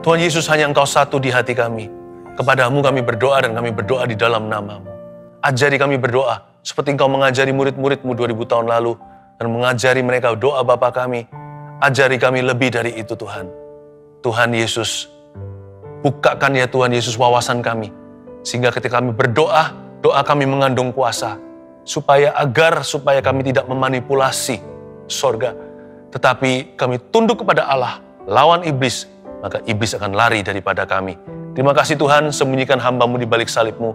Tuhan Yesus, hanya Engkau satu di hati kami. Kepadamu kami berdoa dan kami berdoa di dalam nama-Mu. Ajari kami berdoa seperti Engkau mengajari murid-murid-Mu 2000 tahun lalu dan mengajari mereka doa Bapa kami. Ajari kami lebih dari itu Tuhan. Tuhan Yesus, bukakan ya Tuhan Yesus wawasan kami. Sehingga ketika kami berdoa, doa kami mengandung kuasa. Supaya kami tidak memanipulasi sorga. Tetapi kami tunduk kepada Allah, lawan iblis, maka iblis akan lari daripada kami. Terima kasih Tuhan, sembunyikan hamba-Mu di balik salib-Mu.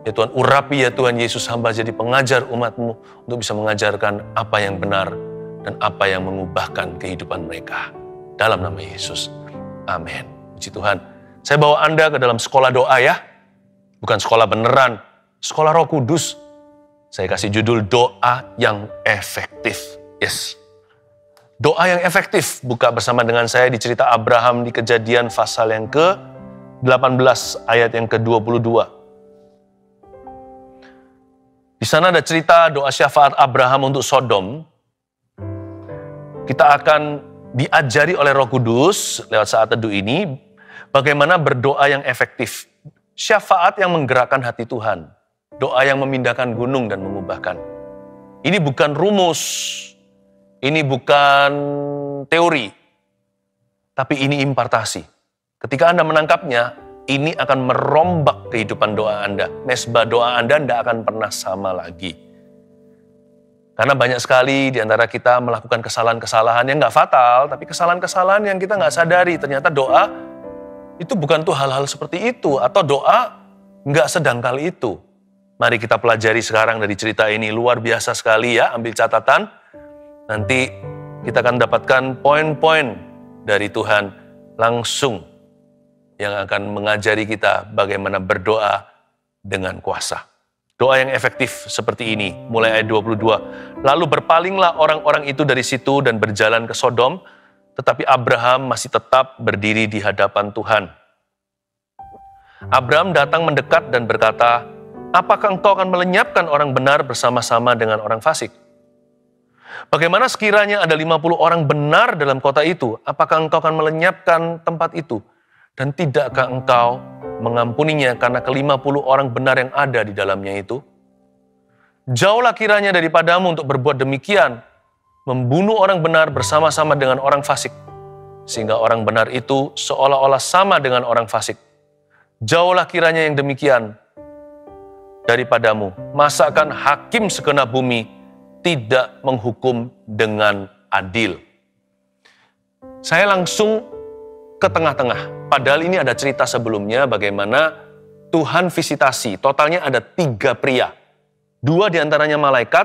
Ya Tuhan, urapi ya Tuhan Yesus hamba jadi pengajar umat-Mu untuk bisa mengajarkan apa yang benar dan apa yang mengubahkan kehidupan mereka. Dalam nama Yesus. Amin. Puji Tuhan. Saya bawa Anda ke dalam sekolah doa ya. Bukan sekolah beneran, sekolah Roh Kudus. Saya kasih judul doa yang efektif. Yes. Doa yang efektif. Buka bersama dengan saya di cerita Abraham di Kejadian pasal yang ke-18 ayat yang ke-22. Di sana ada cerita doa syafaat Abraham untuk Sodom. Kita akan diajari oleh Roh Kudus lewat saat teduh ini bagaimana berdoa yang efektif. Syafaat yang menggerakkan hati Tuhan. Doa yang memindahkan gunung dan mengubahkan. Ini bukan rumus. Ini bukan teori. Tapi ini impartasi. Ketika Anda menangkapnya, ini akan merombak kehidupan doa Anda. Mesbah doa Anda tidak akan pernah sama lagi. Karena banyak sekali di antara kita melakukan kesalahan-kesalahan yang nggak fatal, tapi kesalahan-kesalahan yang kita nggak sadari. Ternyata doa itu bukan tuh hal-hal seperti itu, atau doa nggak sedangkal itu. Mari kita pelajari sekarang dari cerita ini. Luar biasa sekali ya, ambil catatan. Nanti kita akan dapatkan poin-poin dari Tuhan langsung yang akan mengajari kita bagaimana berdoa dengan kuasa. Doa yang efektif seperti ini, mulai ayat 22. Lalu berpalinglah orang-orang itu dari situ dan berjalan ke Sodom, tetapi Abraham masih tetap berdiri di hadapan Tuhan. Abraham datang mendekat dan berkata, apakah engkau akan melenyapkan orang benar bersama-sama dengan orang fasik? Bagaimana sekiranya ada 50 orang benar dalam kota itu? Apakah engkau akan melenyapkan tempat itu? Dan tidakkah engkau mengampuninya karena ke-50 orang benar yang ada di dalamnya itu? Jauhlah kiranya daripadamu untuk berbuat demikian, membunuh orang benar bersama-sama dengan orang fasik, sehingga orang benar itu seolah-olah sama dengan orang fasik. Jauhlah kiranya yang demikian daripadamu. Masakan hakim segenap bumi tidak menghukum dengan adil? Saya langsung ke tengah-tengah. Padahal ini ada cerita sebelumnya bagaimana Tuhan visitasi. Totalnya ada 3 pria. 2 diantaranya malaikat.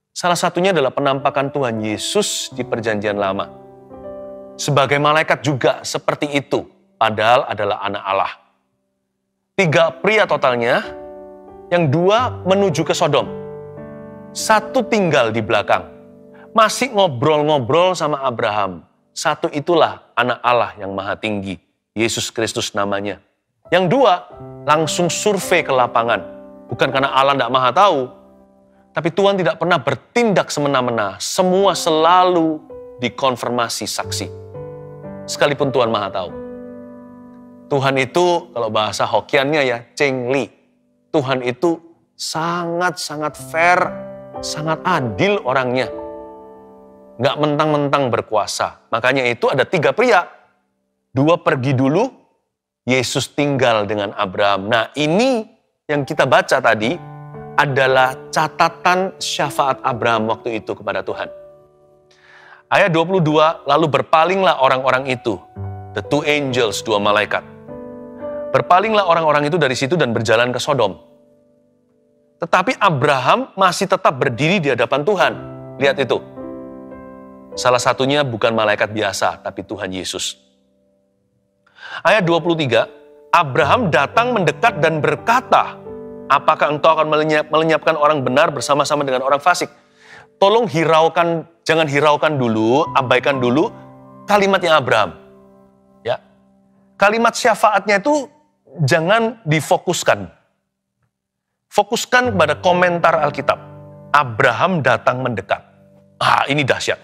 Salah satunya adalah penampakan Tuhan Yesus di perjanjian lama. Sebagai malaikat juga seperti itu. Padahal adalah anak Allah. 3 pria totalnya. Yang 2 menuju ke Sodom. 1 tinggal di belakang. Masih ngobrol-ngobrol sama Abraham. 1 itulah anak Allah yang maha tinggi. Yesus Kristus namanya. Yang 2 langsung survei ke lapangan. Bukan karena Allah tidak maha tahu. Tapi Tuhan tidak pernah bertindak semena-mena. Semua selalu dikonfirmasi saksi. Sekalipun Tuhan maha tahu. Tuhan itu, kalau bahasa Hokiannya ya, Cheng Li. Tuhan itu sangat-sangat fair, sangat adil orangnya. Nggak mentang-mentang berkuasa. Makanya itu ada 3 pria. 2 pergi dulu, Yesus tinggal dengan Abraham. Nah ini yang kita baca tadi adalah catatan syafaat Abraham waktu itu kepada Tuhan. Ayat 22, lalu berpalinglah orang-orang itu. The 2 angels, 2 malaikat. Berpalinglah orang-orang itu dari situ dan berjalan ke Sodom. Tetapi Abraham masih tetap berdiri di hadapan Tuhan. Lihat itu. Salah satunya bukan malaikat biasa, tapi Tuhan Yesus. Ayat 23, Abraham datang mendekat dan berkata, apakah engkau akan melenyapkan orang benar bersama-sama dengan orang fasik? Tolong hiraukan, jangan hiraukan dulu, abaikan dulu kalimatnya Abraham. Ya. Kalimat syafaatnya itu jangan difokuskan. Fokuskan kepada komentar Alkitab. Abraham datang mendekat. Ini dahsyat.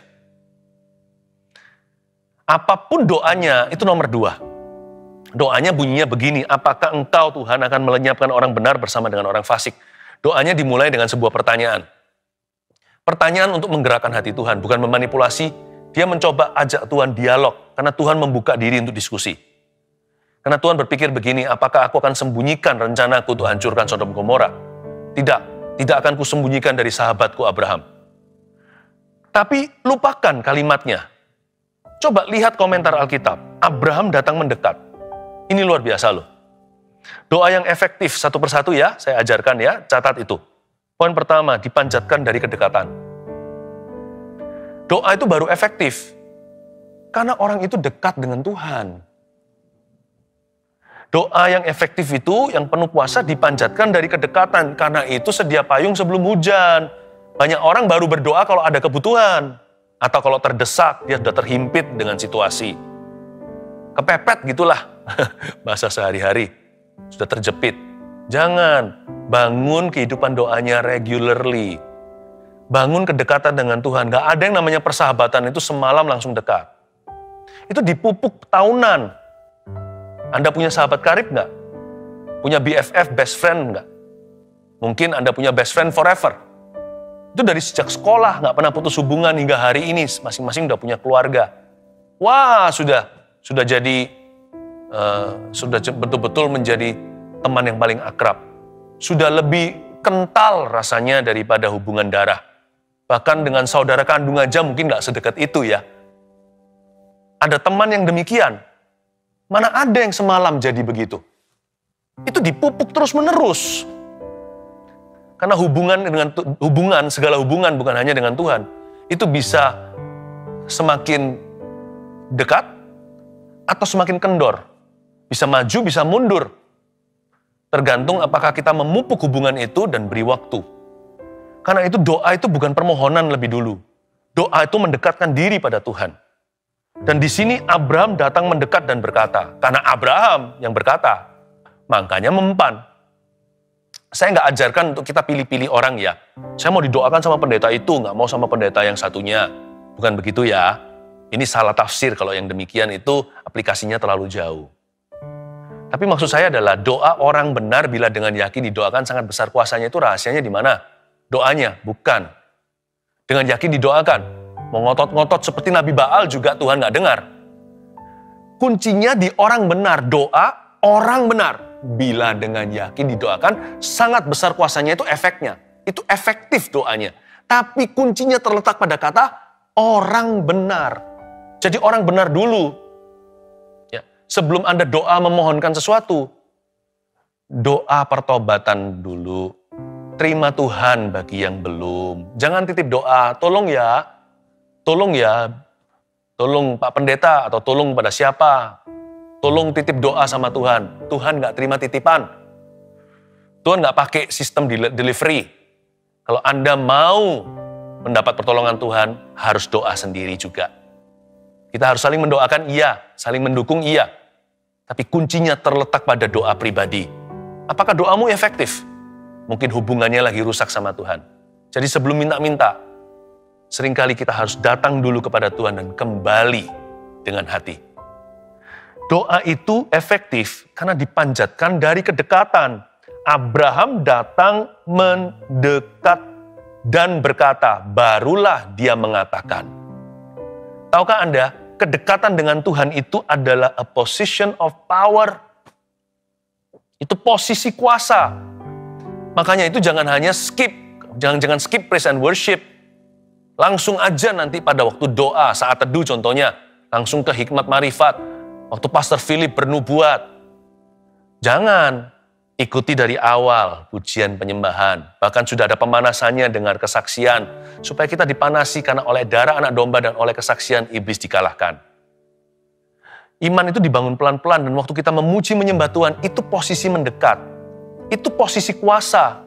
Apapun doanya, itu nomor 2. Doanya bunyinya begini, apakah engkau Tuhan akan melenyapkan orang benar bersama dengan orang fasik? Doanya dimulai dengan sebuah pertanyaan. Pertanyaan untuk menggerakkan hati Tuhan, bukan memanipulasi. Dia mencoba ajak Tuhan dialog, karena Tuhan membuka diri untuk diskusi. Karena Tuhan berpikir begini, apakah aku akan sembunyikan rencanaku untuk hancurkan Sodom Gomora? Tidak akan kusembunyikan dari sahabatku Abraham. Tapi lupakan kalimatnya. Coba lihat komentar Alkitab. Abraham datang mendekat. Ini luar biasa loh. Doa yang efektif satu persatu ya, saya ajarkan ya, catat itu. Poin pertama, dipanjatkan dari kedekatan. Doa itu baru efektif karena orang itu dekat dengan Tuhan. Doa yang efektif itu, yang penuh puasa dipanjatkan dari kedekatan. Karena itu sedia payung sebelum hujan. Banyak orang baru berdoa kalau ada kebutuhan. Atau kalau terdesak, dia sudah terhimpit dengan situasi. Kepepet gitulah, bahasa sehari-hari. Sudah terjepit. Jangan, bangun kehidupan doanya regularly. Bangun kedekatan dengan Tuhan. Gak ada yang namanya persahabatan itu semalam langsung dekat. Itu dipupuk tahunan. Anda punya sahabat karib nggak? Punya BFF, best friend nggak? Mungkin Anda punya best friend forever. Itu dari sejak sekolah, nggak pernah putus hubungan hingga hari ini, masing-masing udah punya keluarga. Wah, sudah jadi, sudah betul-betul menjadi teman yang paling akrab. Sudah lebih kental rasanya daripada hubungan darah. Bahkan dengan saudara kandung aja mungkin nggak sedekat itu ya. Ada teman yang demikian. Mana ada yang semalam jadi begitu? Itu dipupuk terus-menerus. Karena segala hubungan bukan hanya dengan Tuhan, itu bisa semakin dekat atau semakin kendor. Bisa maju, bisa mundur. Tergantung apakah kita memupuk hubungan itu dan beri waktu. Karena itu doa itu bukan permohonan lebih dulu. Doa itu mendekatkan diri pada Tuhan. Dan di sini Abraham datang mendekat dan berkata, karena Abraham yang berkata, makanya mempan. Saya nggak ajarkan untuk kita pilih-pilih orang ya. Saya mau didoakan sama pendeta itu, nggak mau sama pendeta yang satunya. Bukan begitu ya. Ini salah tafsir kalau yang demikian itu aplikasinya terlalu jauh. Tapi maksud saya adalah doa orang benar bila dengan yakin didoakan sangat besar kuasanya itu rahasianya di mana? Doanya, bukan. Dengan yakin didoakan. Mau ngotot-ngotot seperti Nabi Baal juga Tuhan nggak dengar. Kuncinya di orang benar, doa orang benar. Bila dengan yakin didoakan, sangat besar kuasanya itu efeknya. Itu efektif doanya. Tapi kuncinya terletak pada kata orang benar. Jadi orang benar dulu. Ya, sebelum Anda doa memohonkan sesuatu, doa pertobatan dulu. Terima Tuhan bagi yang belum. Jangan titip doa, tolong Pak Pendeta atau tolong pada siapa. Tolong titip doa sama Tuhan. Tuhan nggak terima titipan. Tuhan nggak pakai sistem delivery. Kalau Anda mau mendapat pertolongan Tuhan, harus doa sendiri juga. Kita harus saling mendoakan, iya. Saling mendukung, iya. Tapi kuncinya terletak pada doa pribadi. Apakah doamu efektif? Mungkin hubungannya lagi rusak sama Tuhan. Jadi sebelum minta-minta, seringkali kita harus datang dulu kepada Tuhan dan kembali dengan hati. Doa itu efektif karena dipanjatkan dari kedekatan. Abraham datang mendekat dan berkata, barulah dia mengatakan. Tahukah Anda, kedekatan dengan Tuhan itu adalah a position of power. Itu posisi kuasa. Makanya itu jangan hanya jangan skip praise and worship. Langsung aja nanti pada waktu doa, saat teduh contohnya, langsung ke hikmat marifat. Waktu Pastor Philip bernubuat. Jangan, ikuti dari awal pujian penyembahan. Bahkan sudah ada pemanasannya, dengar kesaksian. Supaya kita dipanasi karena oleh darah anak domba dan oleh kesaksian iblis dikalahkan. Iman itu dibangun pelan-pelan dan waktu kita memuji menyembah Tuhan, itu posisi mendekat. Itu posisi kuasa.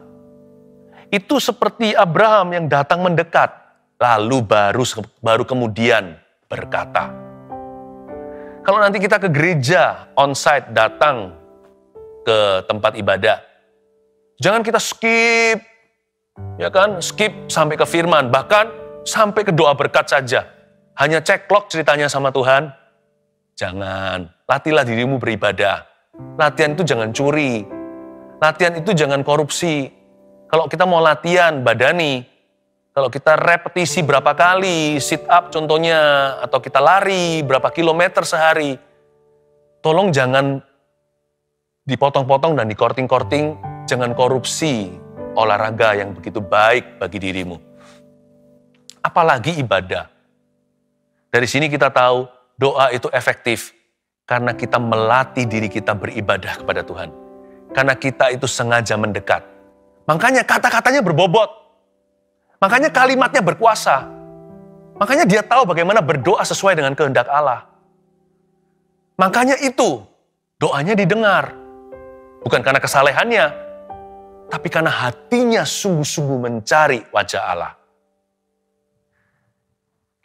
Itu seperti Abraham yang datang mendekat. Lalu baru kemudian berkata. Kalau nanti kita ke gereja, on-site, datang ke tempat ibadah, jangan kita skip, ya kan? Skip sampai ke firman, bahkan sampai ke doa berkat saja. Hanya ceklok ceritanya sama Tuhan. Jangan. Latihlah dirimu beribadah. Latihan itu jangan curi. Latihan itu jangan korupsi. Kalau kita mau latihan badani, kalau kita repetisi berapa kali, sit up contohnya, atau kita lari berapa kilometer sehari, tolong jangan dipotong-potong dan dikorting-korting, jangan korupsi olahraga yang begitu baik bagi dirimu. Apalagi ibadah. Dari sini kita tahu doa itu efektif karena kita melatih diri kita beribadah kepada Tuhan. Karena kita itu sengaja mendekat. Makanya kata-katanya berbobot. Makanya kalimatnya berkuasa. Makanya dia tahu bagaimana berdoa sesuai dengan kehendak Allah. Makanya itu doanya didengar. Bukan karena kesalehannya, tapi karena hatinya sungguh-sungguh mencari wajah Allah.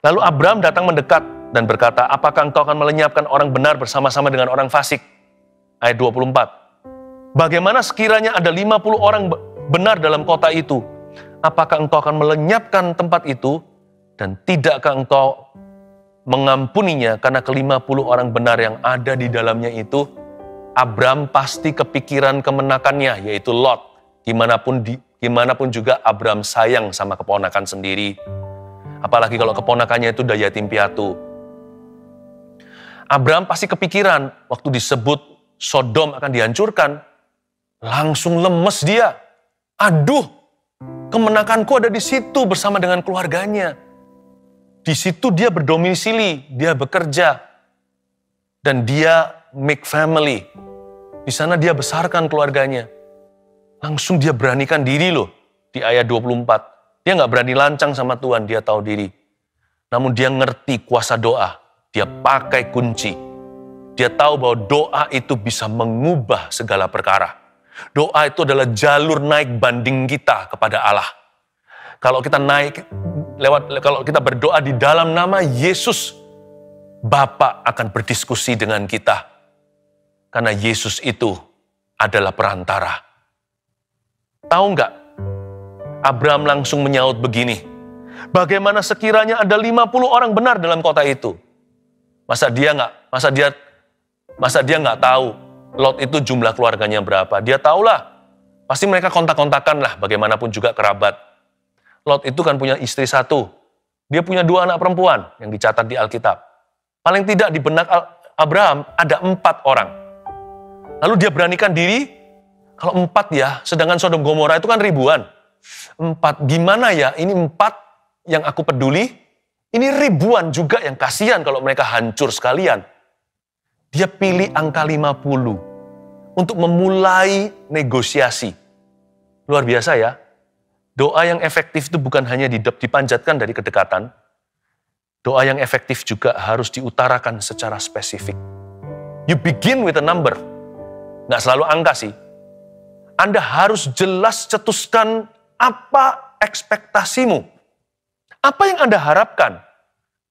Lalu Abraham datang mendekat dan berkata, apakah engkau akan melenyapkan orang benar bersama-sama dengan orang fasik? Ayat 24. Bagaimana sekiranya ada 50 orang benar dalam kota itu? Apakah engkau akan melenyapkan tempat itu? Dan tidakkah engkau mengampuninya karena ke-50 orang benar yang ada di dalamnya itu? Abraham pasti kepikiran kemenakannya, yaitu Lot. Gimanapun juga Abraham sayang sama keponakan sendiri. Apalagi kalau keponakannya itu udah yatim piatu. Abraham pasti kepikiran waktu disebut Sodom akan dihancurkan. Langsung lemes dia. Aduh, kemenakanku ada di situ bersama dengan keluarganya. Di situ dia berdomisili, dia bekerja. Dan dia make family. Di sana dia besarkan keluarganya. Langsung dia beranikan diri loh di ayat 24. Dia nggak berani lancang sama Tuhan, dia tahu diri. Namun dia ngerti kuasa doa. Dia pakai kunci. Dia tahu bahwa doa itu bisa mengubah segala perkara. Doa itu adalah jalur naik banding kita kepada Allah. Kalau kita kalau kita berdoa di dalam nama Yesus, Bapa akan berdiskusi dengan kita. Karena Yesus itu adalah perantara. Tahu nggak? Abraham langsung menyaut begini. Bagaimana sekiranya ada 50 orang benar dalam kota itu? Masa dia nggak tahu Lot itu jumlah keluarganya berapa? Dia tahulah. Pasti mereka kontak-kontakan lah, bagaimanapun juga kerabat. Lot itu kan punya istri satu. Dia punya 2 anak perempuan yang dicatat di Alkitab. Paling tidak di benak Abraham ada 4 orang. Lalu dia beranikan diri, kalau 4 ya, sedangkan Sodom Gomora itu kan ribuan. 4, gimana ya? Ini 4 yang aku peduli, ini ribuan juga yang kasihan kalau mereka hancur sekalian. Dia pilih angka 50 untuk memulai negosiasi. Luar biasa ya. Doa yang efektif itu bukan hanya dipanjatkan dari kedekatan. Doa yang efektif juga harus diutarakan secara spesifik. You begin with a number. Nggak selalu angka sih. Anda harus jelas cetuskan apa ekspektasimu. Apa yang Anda harapkan?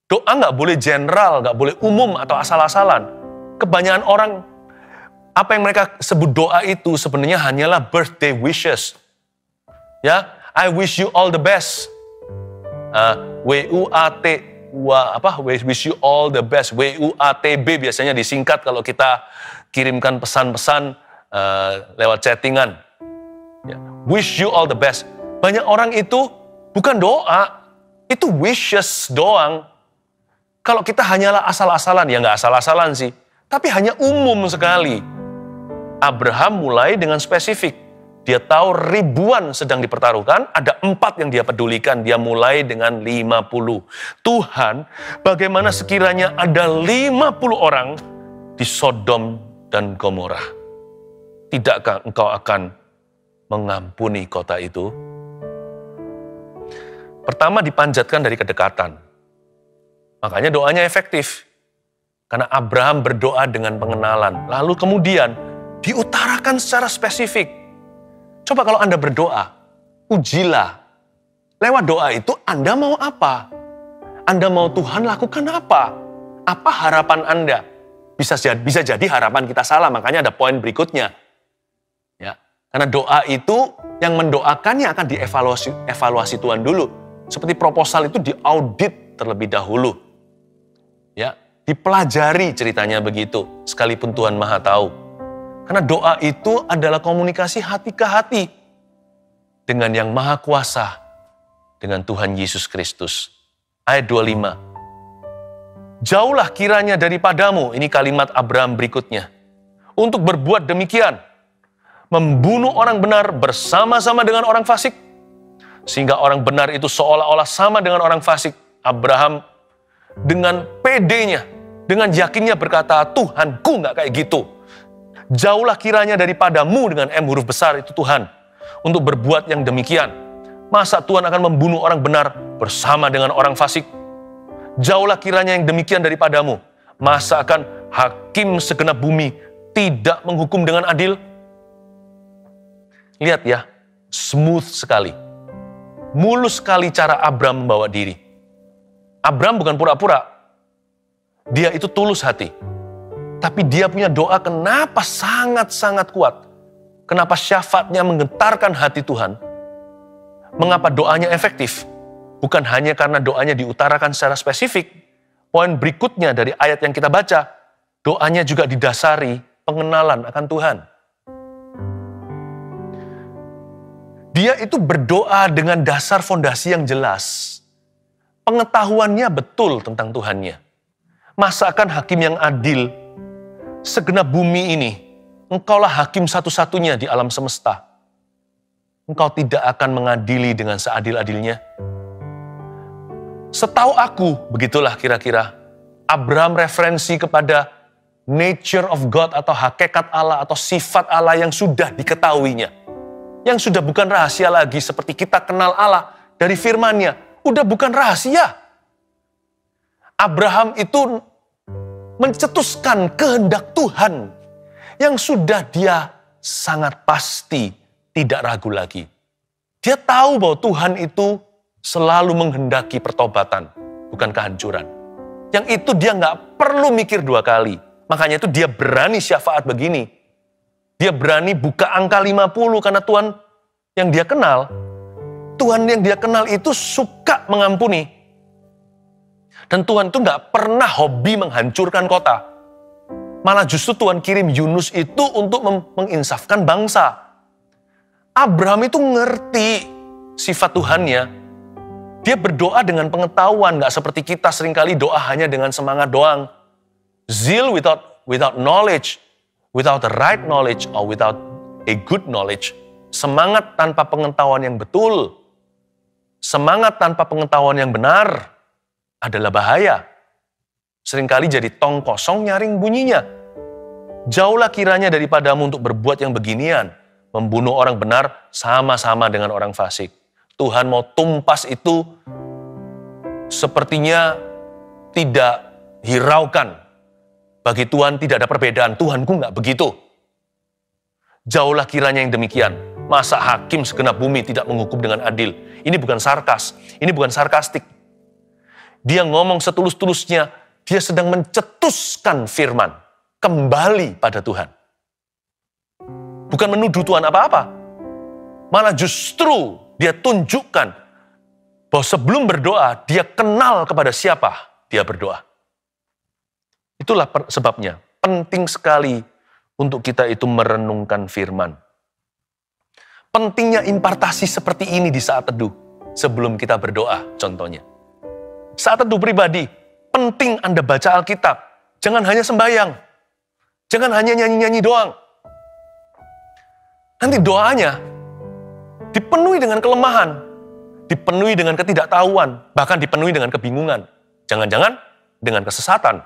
Doa nggak boleh general, nggak boleh umum atau asal-asalan. Kebanyakan orang, apa yang mereka sebut doa itu sebenarnya hanyalah birthday wishes. Ya, I wish you all the best. Wish you all the best. WUATB biasanya disingkat kalau kita kirimkan pesan-pesan lewat chattingan. Ya, wish you all the best. Banyak orang itu bukan doa, itu wishes doang. Kalau kita hanyalah asal-asalan, ya nggak asal-asalan sih, tapi hanya umum sekali. Abraham mulai dengan spesifik. Dia tahu ribuan sedang dipertaruhkan, ada 4 yang dia pedulikan. Dia mulai dengan 50. Tuhan, bagaimana sekiranya ada 50 orang di Sodom dan Gomora? Tidakkah engkau akan mengampuni kota itu? Pertama dipanjatkan dari kedekatan. Makanya doanya efektif. Karena Abraham berdoa dengan pengenalan. Lalu kemudian diutarakan secara spesifik. Coba kalau Anda berdoa, ujilah. Lewat doa itu Anda mau apa? Anda mau Tuhan lakukan apa? Apa harapan Anda? Bisa jadi harapan kita salah, makanya ada poin berikutnya. Ya, karena doa itu yang mendoakannya akan dievaluasi Tuhan dulu. Seperti proposal itu diaudit terlebih dahulu. Ya, Dipelajari ceritanya begitu, sekalipun Tuhan Maha tahu. Karena doa itu adalah komunikasi hati ke hati dengan yang Maha Kuasa, dengan Tuhan Yesus Kristus. Ayat 25. Jauhlah kiranya daripadamu, ini kalimat Abraham berikutnya, untuk berbuat demikian, membunuh orang benar bersama-sama dengan orang fasik, sehingga orang benar itu seolah-olah sama dengan orang fasik. Abraham dengan pedenya, dengan yakinnya berkata, Tuhanku nggak kayak gitu. Jauhlah kiranya daripadamu, dengan M huruf besar itu Tuhan, untuk berbuat yang demikian. Masa Tuhan akan membunuh orang benar bersama dengan orang fasik? Jauhlah kiranya yang demikian daripadamu. Masa akan hakim segenap bumi tidak menghukum dengan adil? Lihat ya, smooth sekali. Mulus sekali cara Abraham membawa diri. Abraham bukan pura-pura. Dia itu tulus hati. Tapi dia punya doa kenapa sangat-sangat kuat. Kenapa syafaatnya menggetarkan hati Tuhan. Mengapa doanya efektif? Bukan hanya karena doanya diutarakan secara spesifik. Poin berikutnya dari ayat yang kita baca, doanya juga didasari pengenalan akan Tuhan. Dia itu berdoa dengan dasar fondasi yang jelas. Pengetahuannya betul tentang Tuhannya. Masakan hakim yang adil, segenap bumi ini, engkaulah hakim satu-satunya di alam semesta. Engkau tidak akan mengadili dengan seadil-adilnya. Setahu aku, begitulah kira-kira, Abraham referensi kepada nature of God atau hakikat Allah atau sifat Allah yang sudah diketahuinya. Yang sudah bukan rahasia lagi seperti kita kenal Allah dari firman-Nya. Udah bukan rahasia. Abraham itu mencetuskan kehendak Tuhan yang sudah dia sangat pasti tidak ragu lagi. Dia tahu bahwa Tuhan itu selalu menghendaki pertobatan, bukan kehancuran. Yang itu dia nggak perlu mikir dua kali. Makanya itu dia berani syafaat begini. Dia berani buka angka 50 karena Tuhan yang dia kenal, Tuhan yang dia kenal itu suka mengampuni. Dan Tuhan itu nggak pernah hobi menghancurkan kota. Malah justru Tuhan kirim Yunus itu untuk menginsafkan bangsa. Abraham itu ngerti sifat Tuhannya. Dia berdoa dengan pengetahuan, nggak seperti kita seringkali doa hanya dengan semangat doang. Zeal without knowledge, without the right knowledge, or without a good knowledge. Semangat tanpa pengetahuan yang betul, semangat tanpa pengetahuan yang benar adalah bahaya. Seringkali jadi tong kosong nyaring bunyinya. Jauhlah kiranya daripadamu untuk berbuat yang beginian, membunuh orang benar sama-sama dengan orang fasik. Tuhan mau tumpas itu sepertinya tidak hiraukan. Bagi Tuhan tidak ada perbedaan, Tuhanku nggak begitu. Jauhlah kiranya yang demikian. Masa hakim segenap bumi tidak menghukum dengan adil? Ini bukan sarkas, ini bukan sarkastik. Dia ngomong setulus-tulusnya, dia sedang mencetuskan firman kembali pada Tuhan. Bukan menuduh Tuhan apa-apa. Malah justru dia tunjukkan bahwa sebelum berdoa, dia kenal kepada siapa dia berdoa. Itulah sebabnya penting sekali untuk kita itu merenungkan firman. Pentingnya impartasi seperti ini di saat teduh sebelum kita berdoa, contohnya. Saat teduh pribadi, penting Anda baca Alkitab. Jangan hanya sembahyang. Jangan hanya nyanyi-nyanyi doang. Nanti doanya dipenuhi dengan kelemahan, dipenuhi dengan ketidaktahuan, bahkan dipenuhi dengan kebingungan. Jangan-jangan dengan kesesatan.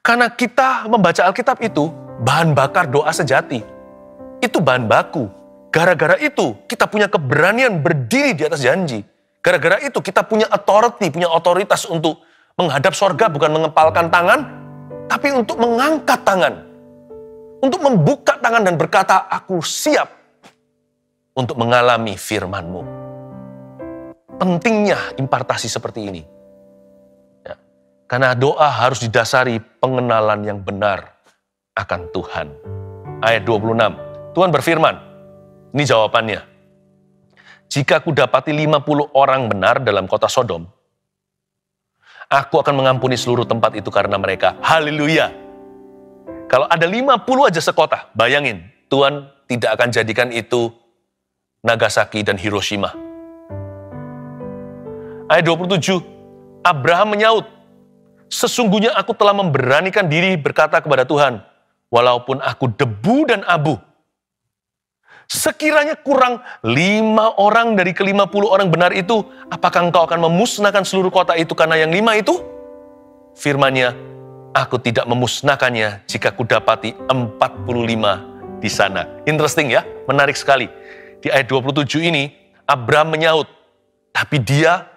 Karena kita membaca Alkitab itu bahan bakar doa sejati. Itu bahan baku. Gara-gara itu kita punya keberanian berdiri di atas janji. Gara-gara itu kita punya authority, punya otoritas untuk menghadap sorga, bukan mengepalkan tangan, tapi untuk mengangkat tangan. Untuk membuka tangan dan berkata, aku siap untuk mengalami firman-Mu. Pentingnya impartasi seperti ini. Ya, karena doa harus didasari pengenalan yang benar akan Tuhan. Ayat 26, Tuhan berfirman, ini jawabannya. Jika ku dapati 50 orang benar dalam kota Sodom, Aku akan mengampuni seluruh tempat itu karena mereka. Haleluya. Kalau ada 50 aja sekota, bayangin, Tuhan tidak akan jadikan itu Nagasaki dan Hiroshima. Ayat 27, Abraham menyaut, sesungguhnya aku telah memberanikan diri berkata kepada Tuhan, walaupun aku debu dan abu. Sekiranya kurang 5 orang dari ke-50 orang benar itu, apakah engkau akan memusnahkan seluruh kota itu karena yang 5 itu? Firman-Nya, aku tidak memusnahkannya jika kudapati 45 di sana. Interesting ya, menarik sekali. Di ayat 27 ini, Abraham menyaut, tapi dia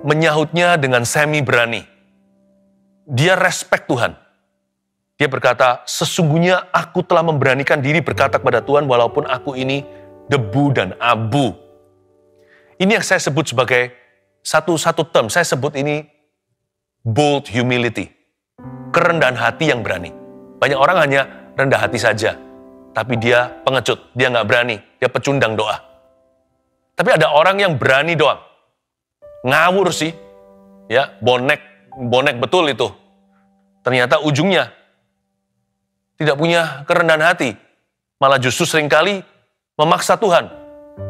menyahutnya dengan semi berani. Dia respect Tuhan. Dia berkata, sesungguhnya aku telah memberanikan diri berkata kepada Tuhan walaupun aku ini debu dan abu. Ini yang saya sebut sebagai satu term, saya sebut ini bold humility. Kerendahan hati yang berani. Banyak orang hanya rendah hati saja, tapi dia pengecut, dia nggak berani, dia pecundang doa. Tapi ada orang yang berani doang. Ngawur sih, ya bonek betul itu. Ternyata ujungnya tidak punya kerendahan hati, malah justru seringkali memaksa Tuhan,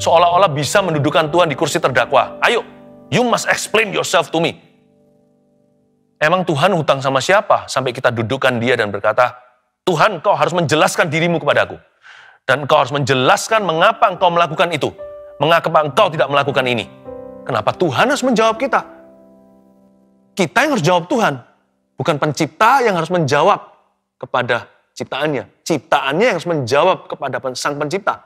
seolah-olah bisa mendudukan Tuhan di kursi terdakwa. Ayo, you must explain yourself to me. Emang Tuhan hutang sama siapa sampai kita dudukkan dia dan berkata, Tuhan, kau harus menjelaskan dirimu kepadaku. Dan kau harus menjelaskan mengapa engkau melakukan itu. Mengapa engkau tidak melakukan ini. Kenapa Tuhan harus menjawab kita? Kita yang harus jawab Tuhan. Bukan pencipta yang harus menjawab kepada ciptaannya. Ciptaannya yang harus menjawab kepada sang pencipta.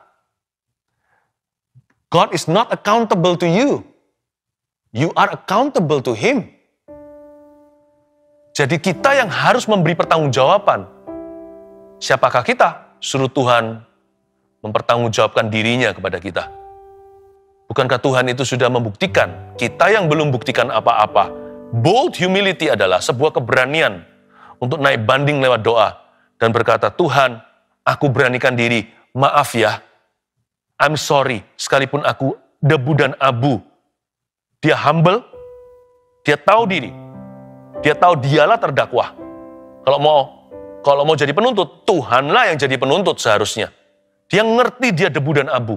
God is not accountable to you. You are accountable to Him. Jadi kita yang harus memberi pertanggungjawaban. Siapakah kita? Suruh Tuhan mempertanggungjawabkan dirinya kepada kita. Bukankah Tuhan itu sudah membuktikan? Kita yang belum buktikan apa-apa. Bold humility adalah sebuah keberanian untuk naik banding lewat doa dan berkata, Tuhan, aku beranikan diri, maaf ya, I'm sorry, sekalipun aku debu dan abu. Dia humble, dia tahu diri, dia tahu dialah terdakwa. Kalau mau jadi penuntut, Tuhanlah yang jadi penuntut seharusnya. Dia ngerti dia debu dan abu.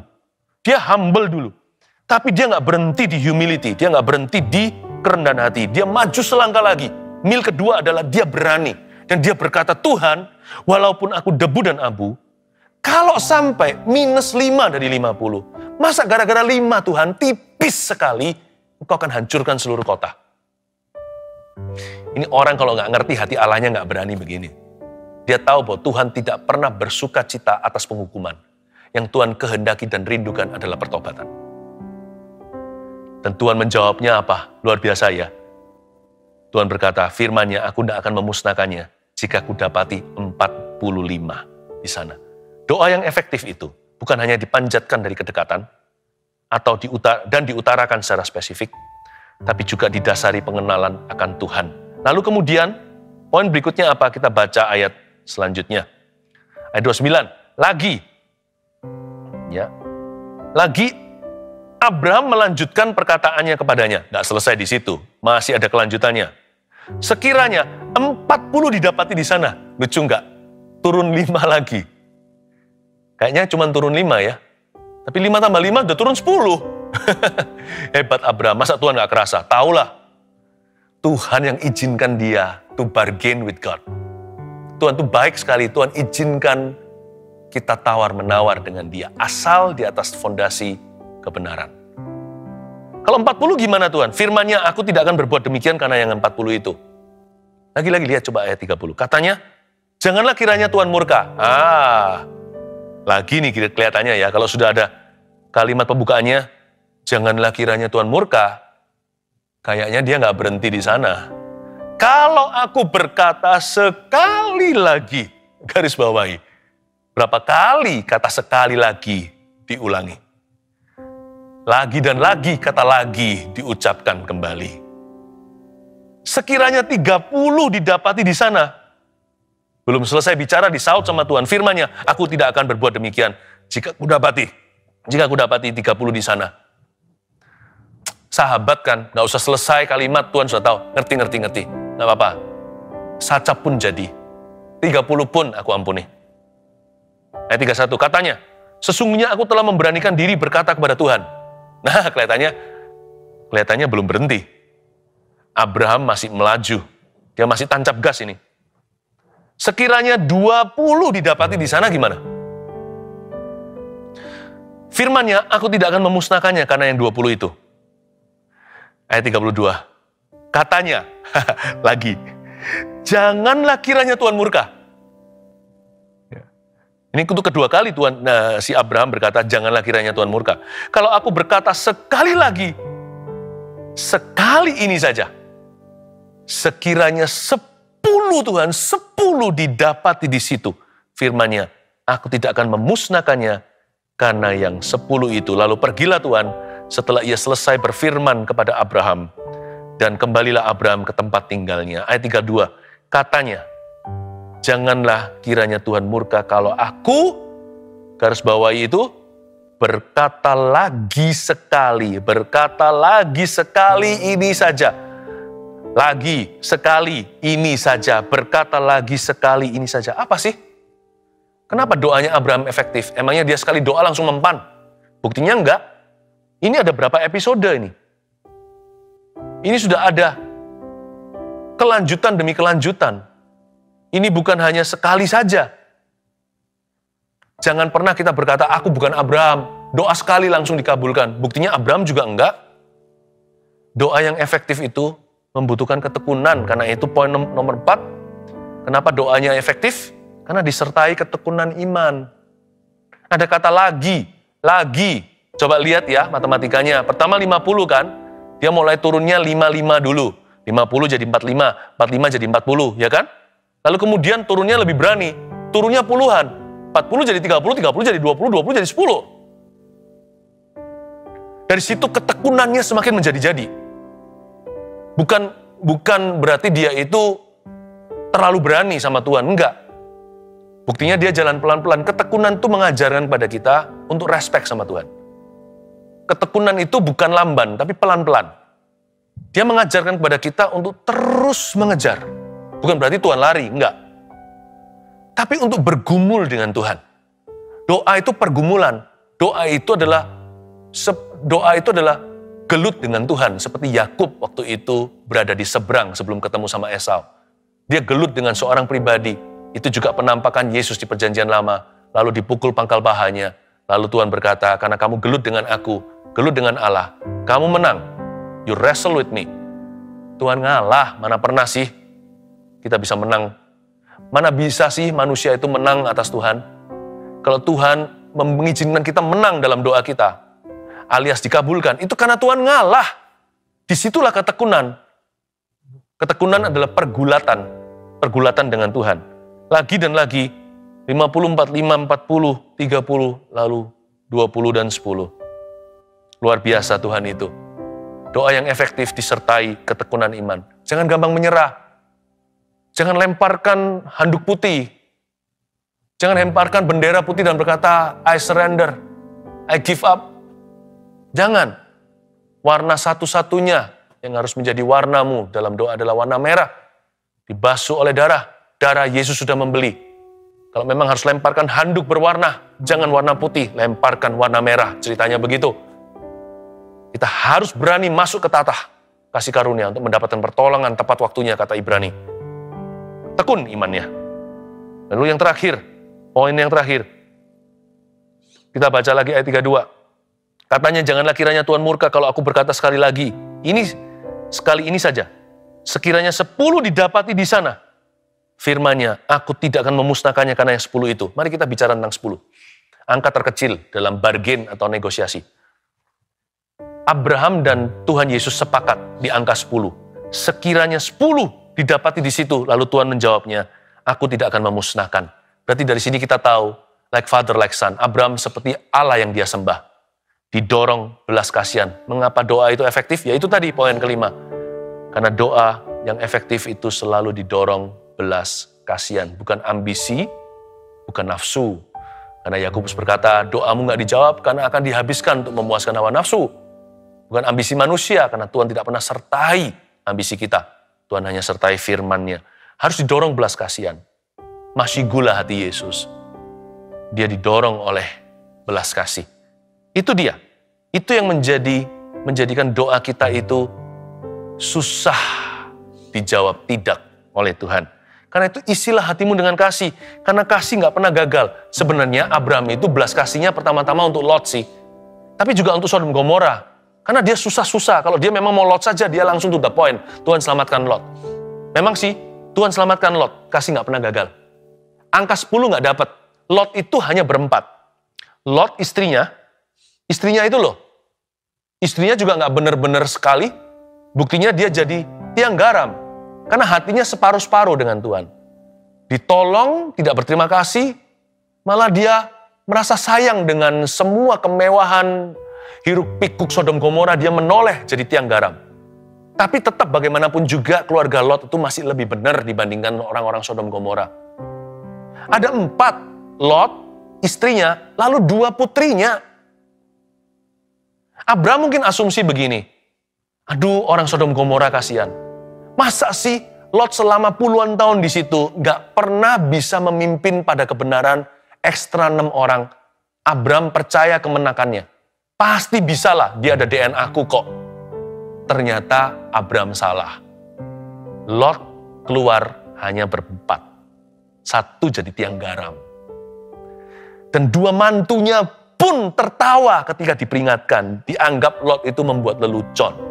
Dia humble dulu. Tapi dia nggak berhenti di humility, dia nggak berhenti di kerendahan hati. Dia maju selangkah lagi. Mil kedua adalah dia berani. Dan dia berkata, Tuhan, walaupun aku debu dan abu, kalau sampai minus 5 dari 50, masa gara-gara 5 Tuhan, tipis sekali, engkau akan hancurkan seluruh kota. Ini orang kalau nggak ngerti hati Allahnya nggak berani begini. Dia tahu bahwa Tuhan tidak pernah bersuka cita atas penghukuman. Yang Tuhan kehendaki dan rindukan adalah pertobatan. Dan Tuhan menjawabnya apa? Luar biasa ya. Tuhan berkata, firman-Nya, aku tidak akan memusnahkannya jika ku dapati 45 di sana. Doa yang efektif itu bukan hanya dipanjatkan dari kedekatan atau diutarakan secara spesifik, tapi juga didasari pengenalan akan Tuhan. Lalu kemudian, poin berikutnya apa? Kita baca ayat selanjutnya. Ayat 29, lagi. Ya. Lagi Abraham melanjutkan perkataannya kepadanya. Nggak selesai di situ, masih ada kelanjutannya. Sekiranya 40 didapati di sana. Lucu nggak? Turun 5 lagi. Kayaknya cuma turun 5 ya. Tapi 5 tambah 5 udah turun 10. Hebat Abraham, masa Tuhan nggak kerasa? Taulah, Tuhan yang izinkan dia to bargain with God. Tuhan tuh baik sekali, Tuhan izinkan kita tawar-menawar dengan dia. Asal di atas fondasi kebenaran. Kalau 40 gimana Tuhan? Firman-Nya, aku tidak akan berbuat demikian karena yang 40 itu. Lagi-lagi lihat coba ayat 30. Katanya, janganlah kiranya Tuhan murka. Lagi nih kelihatannya ya, kalau sudah ada kalimat pembukaannya, janganlah kiranya Tuhan murka, kayaknya dia nggak berhenti di sana. Kalau aku berkata sekali lagi, garis bawahi, berapa kali kata sekali lagi diulangi? Lagi dan lagi kata lagi diucapkan kembali. Sekiranya 30 didapati di sana. Belum selesai bicara disaut sama Tuhan. Firman-Nya, aku tidak akan berbuat demikian jika aku dapati 30 di sana. Sahabat kan, nggak usah selesai kalimat, Tuhan sudah tahu. Ngerti. Nggak apa-apa. Sacap pun jadi. 30 pun aku ampuni. Ayat 31, katanya, sesungguhnya aku telah memberanikan diri berkata kepada Tuhan. Nah, kelihatannya belum berhenti. Abraham masih melaju. Dia masih tancap gas ini. Sekiranya 20 didapati di sana gimana? Firman-Nya, aku tidak akan memusnahkannya karena yang 20 itu. Ayat 32. Katanya, lagi, janganlah kiranya Tuhan murka. Ini untuk kedua kali si Abraham berkata, janganlah kiranya Tuhan murka. Kalau aku berkata sekali lagi, sekali ini saja, sekiranya 10 Tuhan, 10 didapati di situ. Firman-Nya, aku tidak akan memusnahkannya karena yang 10 itu. Lalu pergilah Tuhan setelah ia selesai berfirman kepada Abraham. Dan kembalilah Abraham ke tempat tinggalnya. Ayat 32, katanya, janganlah kiranya Tuhan murka kalau aku, garis bawahi itu, berkata lagi sekali ini saja. Lagi sekali ini saja, berkata lagi sekali ini saja. Apa sih? Kenapa doanya Abraham efektif? Emangnya dia sekali doa langsung mempan? Buktinya enggak. Ini ada berapa episode ini? Ini sudah ada kelanjutan demi kelanjutan. Ini bukan hanya sekali saja. Jangan pernah kita berkata, aku bukan Abraham. Doa sekali langsung dikabulkan. Buktinya Abraham juga enggak. Doa yang efektif itu membutuhkan ketekunan. Karena itu poin nomor 4. Kenapa doanya efektif? Karena disertai ketekunan iman. Ada kata lagi. Coba lihat ya matematikanya. Pertama 50 kan, dia mulai turunnya 55 dulu. 50 jadi 45, 45 jadi 40, ya kan? Lalu kemudian turunnya lebih berani. Turunnya puluhan. 40 jadi 30, 30 jadi 20, 20 jadi 10. Dari situ ketekunannya semakin menjadi-jadi. Bukan berarti dia itu terlalu berani sama Tuhan, enggak. Buktinya dia jalan pelan-pelan. Ketekunan itu mengajarkan kepada kita untuk respect sama Tuhan. Ketekunan itu bukan lamban, tapi pelan-pelan. Dia mengajarkan kepada kita untuk terus mengejar. Bukan berarti Tuhan lari, enggak. Tapi untuk bergumul dengan Tuhan. Doa itu pergumulan. Doa itu adalah gelut dengan Tuhan. Seperti Yakub waktu itu berada di seberang sebelum ketemu sama Esau. Dia gelut dengan seorang pribadi. Itu juga penampakan Yesus di Perjanjian Lama. Lalu dipukul pangkal pahanya. Lalu Tuhan berkata, karena kamu gelut dengan aku, gelut dengan Allah, kamu menang. You wrestle with me. Tuhan ngalah, mana pernah sih kita bisa menang? Mana bisa sih manusia itu menang atas Tuhan? Kalau Tuhan mengizinkan kita menang dalam doa kita, alias dikabulkan, itu karena Tuhan ngalah. Disitulah ketekunan. Ketekunan adalah pergulatan dengan Tuhan. Lagi dan lagi, 50, 45, 40, 30, lalu 20 dan 10. Luar biasa Tuhan itu. Doa yang efektif disertai ketekunan iman. Jangan gampang menyerah. Jangan lemparkan handuk putih. Jangan lemparkan bendera putih dan berkata, I surrender, I give up. Jangan. Warna satu-satunya yang harus menjadi warnamu dalam doa adalah warna merah. Dibasuh oleh darah. Darah Yesus sudah membeli. Kalau memang harus lemparkan handuk berwarna, jangan warna putih, lemparkan warna merah. Ceritanya begitu. Kita harus berani masuk ke tatah kasih karunia untuk mendapatkan pertolongan tepat waktunya, kata Ibrani. Tekun imannya. Lalu yang terakhir, poin yang terakhir. Kita baca lagi ayat 32. Katanya, janganlah kiranya Tuhan murka kalau aku berkata sekali lagi. Sekali ini saja. Sekiranya 10 didapati di sana. Firman-Nya, aku tidak akan memusnahkannya karena yang 10 itu. Mari kita bicara tentang 10. Angka terkecil dalam bargain atau negosiasi. Abraham dan Tuhan Yesus sepakat di angka 10. Sekiranya 10 didapati di situ, lalu Tuhan menjawabnya, aku tidak akan memusnahkan. Berarti dari sini kita tahu, like father, like son, Abraham seperti Allah yang dia sembah. Didorong belas kasihan. Mengapa doa itu efektif? Ya itu tadi poin kelima. Karena doa yang efektif itu selalu didorong belas kasihan. Bukan ambisi, bukan nafsu. Karena Yakobus berkata, doamu gak dijawab karena akan dihabiskan untuk memuaskan hawa nafsu. Bukan ambisi manusia, karena Tuhan tidak pernah sertai ambisi kita. Tuhan hanya sertai firman-Nya. Harus didorong belas kasihan. Masih gula hati Yesus. Dia didorong oleh belas kasih. Itu dia. Itu yang menjadikan doa kita itu susah dijawab tidak oleh Tuhan. Karena itu isilah hatimu dengan kasih. Karena kasih nggak pernah gagal. Sebenarnya Abraham itu belas kasihnya pertama-tama untuk Lot sih. Tapi juga untuk Sodom Gomora. Karena dia susah-susah. Kalau dia memang mau Lot saja, dia langsung to the point. Tuhan selamatkan Lot. Memang sih, Tuhan selamatkan Lot. Kasih nggak pernah gagal. Angka 10 nggak dapat. Lot itu hanya berempat. Lot istrinya itu loh. Istrinya juga nggak benar-benar sekali. Buktinya dia jadi tiang garam. Karena hatinya separuh-separuh dengan Tuhan. Ditolong, tidak berterima kasih. Malah dia merasa sayang dengan semua kemewahan hiruk pikuk Sodom Gomora, dia menoleh jadi tiang garam. Tapi tetap bagaimanapun juga keluarga Lot itu masih lebih benar dibandingkan orang-orang Sodom Gomora. Ada 4 Lot, istrinya, lalu 2 putrinya. Abraham mungkin asumsi begini, aduh orang Sodom Gomora kasihan. Masa sih Lot selama puluhan tahun di situ gak pernah bisa memimpin pada kebenaran ekstra 6 orang. Abraham percaya kemenakannya. Pasti bisalah, dia ada DNA aku kok. Ternyata Abraham salah. Lot keluar hanya berempat. 1 jadi tiang garam. Dan 2 mantunya pun tertawa ketika diperingatkan. Dianggap Lot itu membuat lelucon.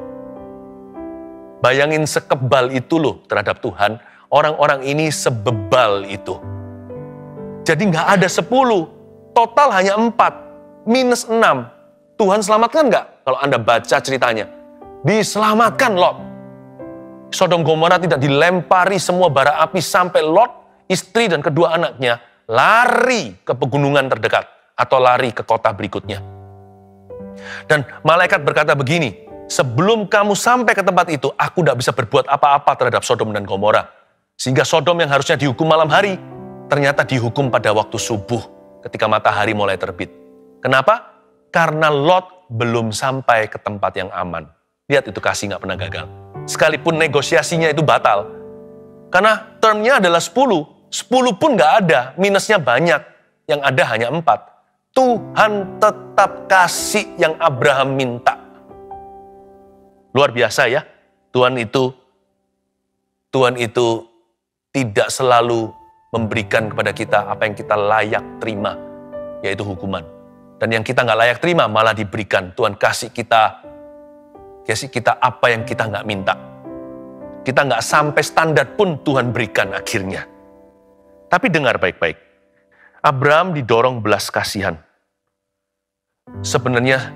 Bayangin sekebal itu loh terhadap Tuhan. Orang-orang ini sebebal itu. Jadi nggak ada 10. Total hanya 4. Minus 6. Tuhan selamatkan nggak? Kalau Anda baca ceritanya. Diselamatkan Lot. Sodom Gomora tidak dilempari semua bara api sampai Lot, istri dan kedua anaknya lari ke pegunungan terdekat atau lari ke kota berikutnya. Dan malaikat berkata begini, sebelum kamu sampai ke tempat itu, aku tidak bisa berbuat apa-apa terhadap Sodom dan Gomora. Sehingga Sodom yang harusnya dihukum malam hari, ternyata dihukum pada waktu subuh ketika matahari mulai terbit. Kenapa? Karena Lot belum sampai ke tempat yang aman. Lihat itu kasih nggak pernah gagal. Sekalipun negosiasinya itu batal. Karena termnya adalah 10. 10 pun nggak ada, minusnya banyak. Yang ada hanya 4. Tuhan tetap kasih yang Abraham minta. Luar biasa ya. Tuhan itu tidak selalu memberikan kepada kita apa yang kita layak terima, yaitu hukuman. Dan yang kita nggak layak terima malah diberikan. Tuhan kasih kita apa yang kita nggak minta. Kita nggak sampai standar pun Tuhan berikan akhirnya. Tapi dengar baik-baik. Abraham didorong belas kasihan. Sebenarnya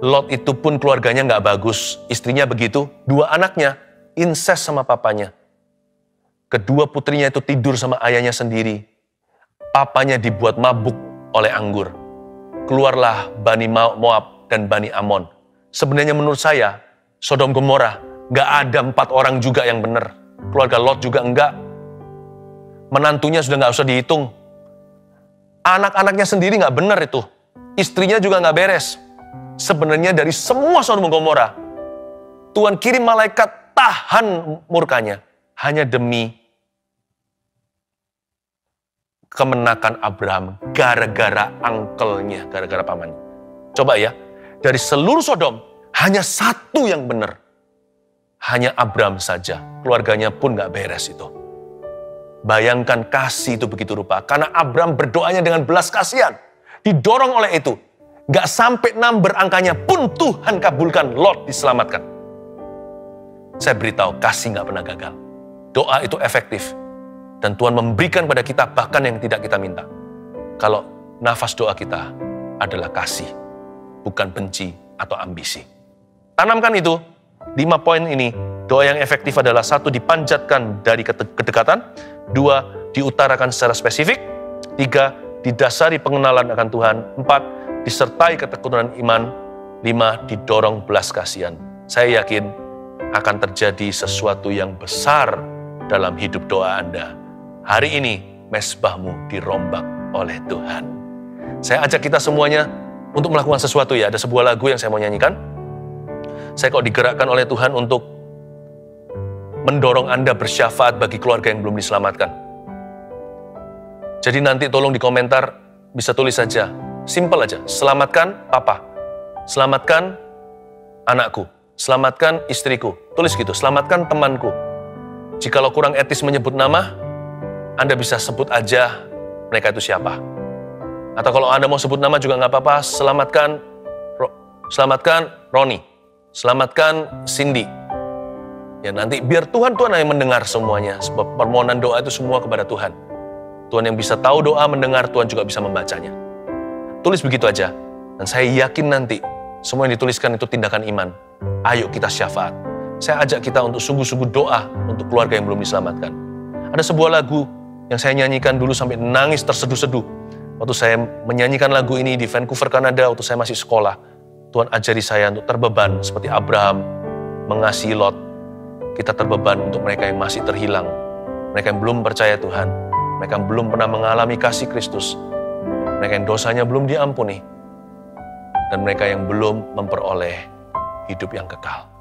Lot itu pun keluarganya nggak bagus. Istrinya begitu. 2 anaknya incest sama papanya. Kedua putrinya itu tidur sama ayahnya sendiri. Papanya dibuat mabuk oleh anggur. Keluarlah Bani Moab dan Bani Amon. Sebenarnya menurut saya, Sodom Gomora, nggak ada 4 orang juga yang benar. Keluarga Lot juga enggak. Menantunya sudah nggak usah dihitung. Anak-anaknya sendiri nggak benar itu. Istrinya juga nggak beres. Sebenarnya dari semua Sodom Gomora, Tuhan kirim malaikat tahan murkanya. Hanya demi kemenakan Abraham gara-gara angkelnya, gara-gara pamannya. Coba ya, dari seluruh Sodom hanya 1 yang benar. Hanya Abraham saja, keluarganya pun gak beres itu. Bayangkan kasih itu begitu rupa, karena Abraham berdoanya dengan belas kasihan. Didorong oleh itu, gak sampai 6 angkanya pun Tuhan kabulkan, Lot diselamatkan. Saya beritahu, kasih gak pernah gagal. Doa itu efektif. Dan Tuhan memberikan pada kita bahkan yang tidak kita minta. Kalau nafas doa kita adalah kasih, bukan benci atau ambisi. Tanamkan itu, 5 poin ini. Doa yang efektif adalah 1, dipanjatkan dari kedekatan. 2, diutarakan secara spesifik. 3, didasari pengenalan akan Tuhan. 4, disertai ketekunan iman. 5, didorong belas kasihan. Saya yakin akan terjadi sesuatu yang besar dalam hidup doa Anda. Hari ini, mesbahmu dirombak oleh Tuhan. Saya ajak kita semuanya untuk melakukan sesuatu ya. Ada sebuah lagu yang saya mau nyanyikan. Saya kok digerakkan oleh Tuhan untuk mendorong Anda bersyafaat bagi keluarga yang belum diselamatkan. Jadi nanti tolong di komentar bisa tulis saja, simple aja, selamatkan papa, selamatkan anakku, selamatkan istriku, tulis gitu, selamatkan temanku. Jikalau kurang etis menyebut nama, Anda bisa sebut aja mereka itu siapa. Atau kalau Anda mau sebut nama juga nggak apa-apa, selamatkan Roni, selamatkan Cindy. Ya nanti biar Tuhan yang mendengar semuanya, sebab permohonan doa itu semua kepada Tuhan. Tuhan yang bisa tahu doa, mendengar, Tuhan juga bisa membacanya. Tulis begitu aja, dan saya yakin nanti semua yang dituliskan itu tindakan iman. Ayo kita syafaat. Saya ajak kita untuk sungguh-sungguh doa untuk keluarga yang belum diselamatkan. Ada sebuah lagu yang saya nyanyikan dulu sampai nangis terseduh-seduh. Waktu saya menyanyikan lagu ini di Vancouver, Kanada, waktu saya masih sekolah. Tuhan ajari saya untuk terbeban seperti Abraham mengasihi Lot. Kita terbeban untuk mereka yang masih terhilang. Mereka yang belum percaya Tuhan. Mereka yang belum pernah mengalami kasih Kristus. Mereka yang dosanya belum diampuni. Dan mereka yang belum memperoleh hidup yang kekal.